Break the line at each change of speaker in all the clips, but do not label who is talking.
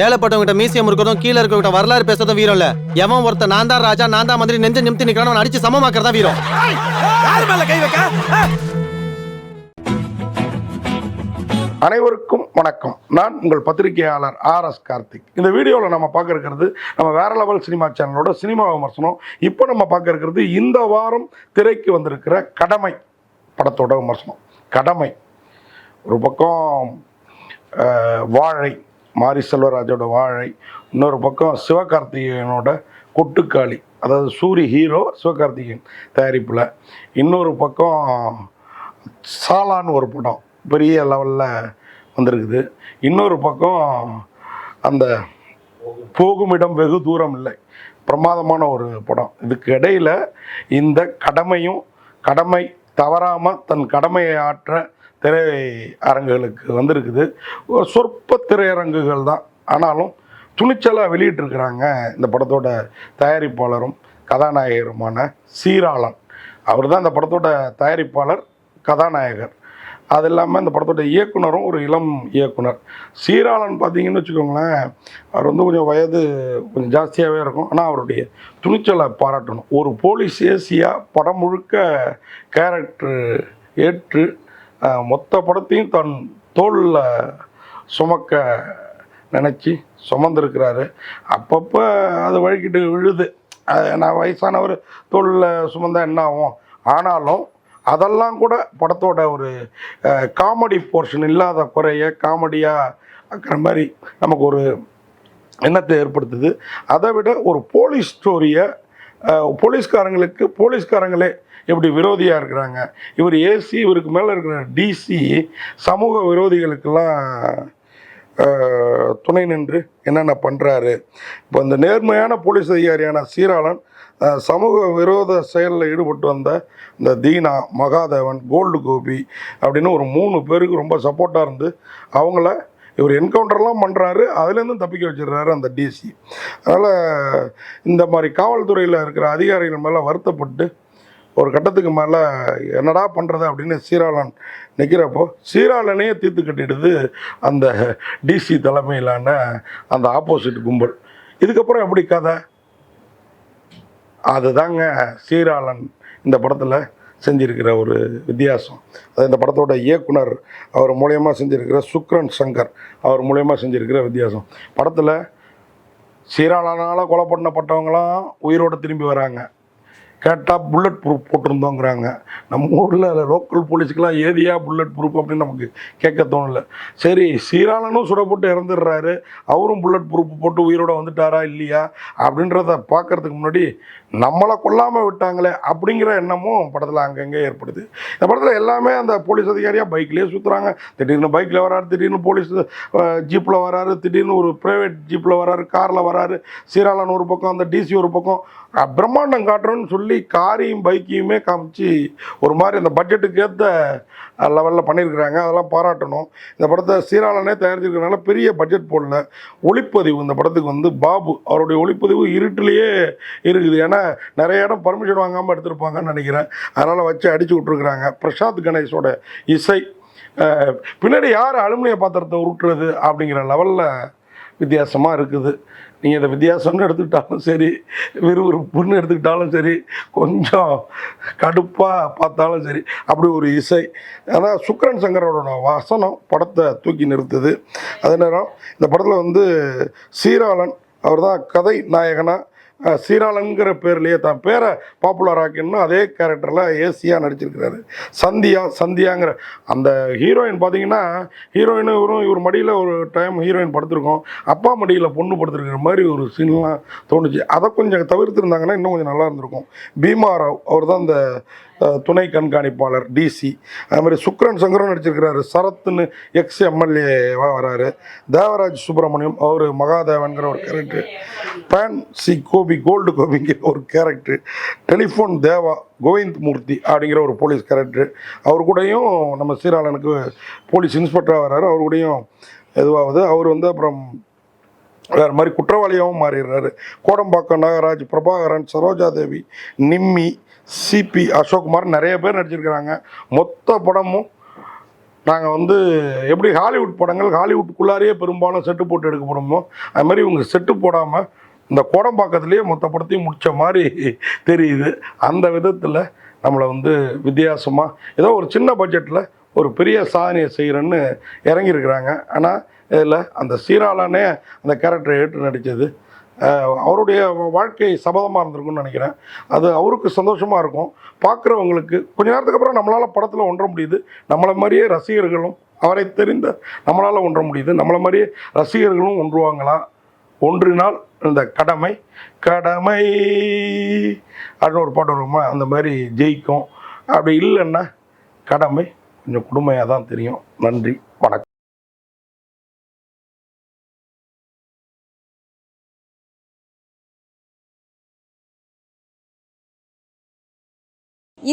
ஏழைப்பட்டவங்கிட்ட museum இருக்கிறதும் கீழே இருக்கவங்கிட்ட வரலாறு பேசுறதும் வீரம் இல்ல. எவன் ஒருத்த நான் தான் ராஜா நான் தான் மந்திரி நெஞ்ச நிமித்தி நிக்கிறான் அடிச்சு சமமாக்குறதா வீரம்.
அனைவருக்கும் வணக்கம். நான் உங்கள் பத்திரிகையாளர் RS கார்த்திக். இந்த வீடியோவில் நம்ம பார்க்க இருக்கிறது நம்ம வேற லெவல் சினிமா சேனலோட சினிமா விமர்சனம். இப்போ நம்ம பார்க்க இருக்கிறது இந்த வாரம் திரைக்கு வந்திருக்கிற கடமை படத்தோட விமர்சனம். கடமை ஒரு பக்கம் வாழை, மாரி செல்வராஜோட வாழை, இன்னொரு பக்கம் சிவகார்த்திகேயனோட கொட்டுக்காளி, அதாவது சூரி ஹீரோ சிவகார்த்திகேயன் தயாரிப்பில், இன்னொரு பக்கம் சாலான்னு ஒரு படம் பெரிய லெவலில் வந்திருக்குது, இன்னொரு பக்கம் அந்த போகுமிடம் வெகு தூரம் இல்லை பிரமாதமான ஒரு படம். இதுக்கு இடையில் இந்த கடமை தவறாமல் தன் கடமையை ஆற்ற திரையரங்குகளுக்கு வந்திருக்குது. ஒரு சொற்ப திரையரங்குகள் தான், ஆனாலும் துணிச்சலாக வெளியிட்டிருக்கிறாங்க. இந்த படத்தோட தயாரிப்பாளரும் கதாநாயகருமான சீராளன். அவர் தான் இந்த படத்தோட தயாரிப்பாளர், கதாநாயகர். அது இல்லாமல் இந்த படத்தோட இயக்குனரும் ஒரு இளம் இயக்குனர். சீராளன் பார்த்தீங்கன்னு வச்சுக்கோங்களேன், அவர் கொஞ்சம் வயது கொஞ்சம் ஜாஸ்தியாகவே இருக்கும், ஆனால் அவருடைய துணிச்சலை பாராட்டணும். ஒரு போலீஸ் ஏசியாக படம் முழுக்க கேரக்டர் ஏற்று மொத்த படத்தையும் தன் தோளில் சுமக்க நினச்சி சுமந்துருக்கிறாரு. அப்பப்போ அது வழுக்கிட்டு விழுது. நான் வயசானவர் தோளில் சுமந்தா என்ன ஆகும், ஆனாலும் அதெல்லாம் கூட படத்தோட ஒரு காமெடி போர்ஷன் இல்லாத குறைய காமெடியாக ஆக்கிற மாதிரி நமக்கு ஒரு எண்ணத்தை ஏற்படுத்துது. அதை விட ஒரு போலீஸ் ஸ்டோரியை போலீஸ்காரங்களே எப்படி விரோதியாக இருக்கிறாங்க, இவர் ஏசி, இவருக்கு மேலே இருக்கிற டிசி சமூக விரோதிகளுக்கெல்லாம் துணை நின்று என்னென்ன பண்ணுறாரு. இப்போ இந்த நேர்மையான போலீஸ் அதிகாரியான சீராளன் சமூக விரோத செயலில் ஈடுபட்டு வந்த இந்த தீனா, மகாதேவன், கோல்டு கோபி அப்படின்னு ஒரு 3 பேருக்கு ரொம்ப சப்போர்ட்டாக இருந்து அவங்கள இவர் என்கவுண்டர்லாம் பண்ணுறாரு, அதுலேருந்து தப்பிக்க வச்சிடுறாரு அந்த டிசி. அதனால் இந்த மாதிரி காவல்துறையில் இருக்கிற அதிகாரிகள் மேலே வருத்தப்பட்டு ஒரு கட்டத்துக்கு மேலே என்னடா பண்ணுறது அப்படின்னு சீராளன் நிற்கிறப்போ சீராளனையே தீர்த்து கட்டிடுது அந்த டிசி தலைமையிலான அந்த ஆப்போசிட் கும்பல். இதுக்கப்புறம் எப்படி கதை, அதுதாங்க சீராளன் இந்த படத்தில் செஞ்சிருக்கிற ஒரு வித்தியாசம். அது இந்த படத்தோட இயக்குனர் அவர் மூலயமா செஞ்சுருக்கிற சுக்ரன் சங்கர் அவர் மூலயமா செஞ்சுருக்கிற வித்தியாசம். படத்தில் சீராளனால் கொலை பண்ணப்பட்டவங்களாம் உயிரோடு திரும்பி வராங்க. கேட்டால் புல்லட் ப்ரூஃப் போட்டிருந்தோங்கிறாங்க. நம்ம ஊரில் லோக்கல் போலீஸுக்கெலாம் ஏதியா புல்லட் ப்ரூஃப் அப்படின்னு நமக்கு கேட்க தோணலை. சரி, சீராளனும் சுடப்பட்டு இறந்துடுறாரு, அவரும் புல்லட் ப்ரூஃப் போட்டு உயிரோட வந்துட்டாரா இல்லையா அப்படின்றத பார்க்குறதுக்கு முன்னாடி நம்மளை கொல்லாமல் விட்டாங்களே அப்படிங்கிற எண்ணமும் படத்தில் அங்கங்கே ஏற்படுது. இந்த படத்தில் எல்லாமே அந்த போலீஸ் அதிகாரியாக பைக்லேயே சுற்றுறாங்க. திடீர்னு பைக்கில் வராரு, திடீர்னு போலீஸ் ஜீப்பில் வராரு, திடீர்னு ஒரு ப்ரைவேட் ஜீப்பில் வராரு, காரில் வராரு. சீராளன் ஒரு பக்கம், அந்த டிசி ஒரு பக்கம். பிரம்மாண்டம் காட்டுறோன்னு சொல்லி காரையும் பைக்கையுமே காமிச்சு ஒரு மாதிரி அந்த பட்ஜெட்டுக்கு ஏற்ற லெவலில் பண்ணியிருக்கிறாங்க. அதெல்லாம் பாராட்டணும். இந்த படத்தை சீராளனே தயாரிச்சிருக்கிறதுனால பெரிய பட்ஜெட் போடல. ஒளிப்பதிவு இந்த படத்துக்கு பாபு அவருடைய ஒளிப்பதிவு இருட்டிலேயே இருக்குது. ஏன்னா நிறைய இடம் பர்மிஷன் வாங்காமல் எடுத்திருப்பாங்கன்னு நினைக்கிறேன். அதனால் வச்சு அடித்து விட்ருக்குறாங்க. பிரசாந்த் கணேஷோட இசை, பின்னாடி யார் அலுமினிய பாத்திரத்தை உருட்டுறது அப்படிங்கிற லெவலில் வித்தியாசமாக இருக்குது. நீங்கள் இதை வித்தியாசம்னு எடுத்துக்கிட்டாலும் சரி, விறுவிறுப்புன்னு எடுத்துக்கிட்டாலும் சரி, கொஞ்சம் கடுப்பாக பார்த்தாலும் சரி, அப்படி ஒரு இசை. ஆனால் சுக்ரன் சங்கரோட வசனம் படத்தை தூக்கி நிறுத்துது. அதே நேரம் இந்த படத்தில் சீராளன் அவர் தான் கதை நாயகனாக சீராளன்கிற பேர்லேயே தான் பேரை பாப்புலர் ஆக்கினா அதே கேரக்டரில் ஏசியாக நடிச்சிருக்கிறாரு. சந்தியாங்கிற அந்த ஹீரோயின் பார்த்தீங்கன்னா, ஹீரோயினும் இவர் மடியில் ஒரு டைம் ஹீரோயின் படுத்திருக்கோம், அப்பா மடியில் பொண்ணு படுத்துருக்கிற மாதிரி ஒரு சீன்லாம் தோணுச்சு. அதை கொஞ்சம் தவிர்த்துருந்தாங்கன்னா இன்னும் கொஞ்சம் நல்லா இருந்திருக்கும். பீமாராவ் அவர் தான் இந்த துணை கண்காணிப்பாளர் டிசி. அது மாதிரி சுக்ரன் சங்கரும் நடிச்சிருக்கிறாரு. சரத்னு எக்ஸ்-எம்எல்ஏவாக வராரு. தேவராஜ் சுப்பிரமணியம் அவர் மகாதேவன்கிற ஒரு கேரக்டர். கோல்டு கோபிங்கிற ஒரு கேரக்டர். டெலிஃபோன் தேவா கோவிந்த் மூர்த்தி அப்படிங்கிற ஒரு போலீஸ் கேரக்டர். அவர் கூடயும் நம்ம சீராளனுக்கு போலீஸ் இன்ஸ்பெக்டராக வர்றாரு. அவர் கூடயும் எதுவாகுது. அவர் அப்புறம் வேறு மாதிரி குற்றவாளியாகவும் மாறிடுறாரு. கோடம்பாக்கம் நாகராஜ், பிரபாகரன், சரோஜாதேவி, நிம்மி, சிபி அசோக்குமார் நிறைய பேர் நடிச்சிருக்கிறாங்க. மொத்த படமும் நாங்கள் வந்து எப்படி ஹாலிவுட் படங்கள் ஹாலிவுட்டுக்குள்ளாரையே பெரும்பாலும் செட்டு போட்டு எடுக்க போகிறோமோ அது மாதிரி இவங்க செட்டு போடாமல் இந்த கோடம்பாக்கத்துலேயே மொத்த படத்தையும் முடித்த மாதிரி தெரியுது. அந்த விதத்தில் நம்மளை வந்து வித்தியாசமாக ஏதோ ஒரு சின்ன பட்ஜெட்டில் ஒரு பெரிய சாதனையை செய்கிறேன்னு இறங்கியிருக்கிறாங்க. ஆனால் இதில் அந்த சீராளனே அந்த கேரக்டரை ஏற்று நடித்தது அவருடைய வாழ்க்கை சபதமாக இருந்திருக்கும்னு நினைக்கிறேன். அது அவருக்கு சந்தோஷமாக இருக்கும். பார்க்குறவங்களுக்கு கொஞ்ச நேரத்துக்கு அப்புறம் நம்மளால் படத்தில் ஒன்ற முடியுது. நம்மளை மாதிரியே ரசிகர்களும் அவரை தெரிந்த நம்மளால் ஒன்ற முடியுது. நம்மளை மாதிரியே ரசிகர்களும் ஒன்றுவாங்களா? ஒன்றினால் இந்த கடமை கடமை அப்படின்னு ஒரு பாட்டு வருமா, அந்த மாதிரி ஜெயிக்கும். அப்படி இல்லைன்னா கடமை கொஞ்சம் கொடுமையாக தான் தெரியும். நன்றி, வணக்கம்.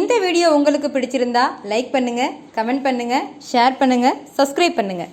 இந்த வீடியோ உங்களுக்கு பிடிச்சிருந்தா லைக் பண்ணுங்கள், கமெண்ட் பண்ணுங்கள், ஷேர் பண்ணுங்கள், சப்ஸ்கிரைப் பண்ணுங்கள்.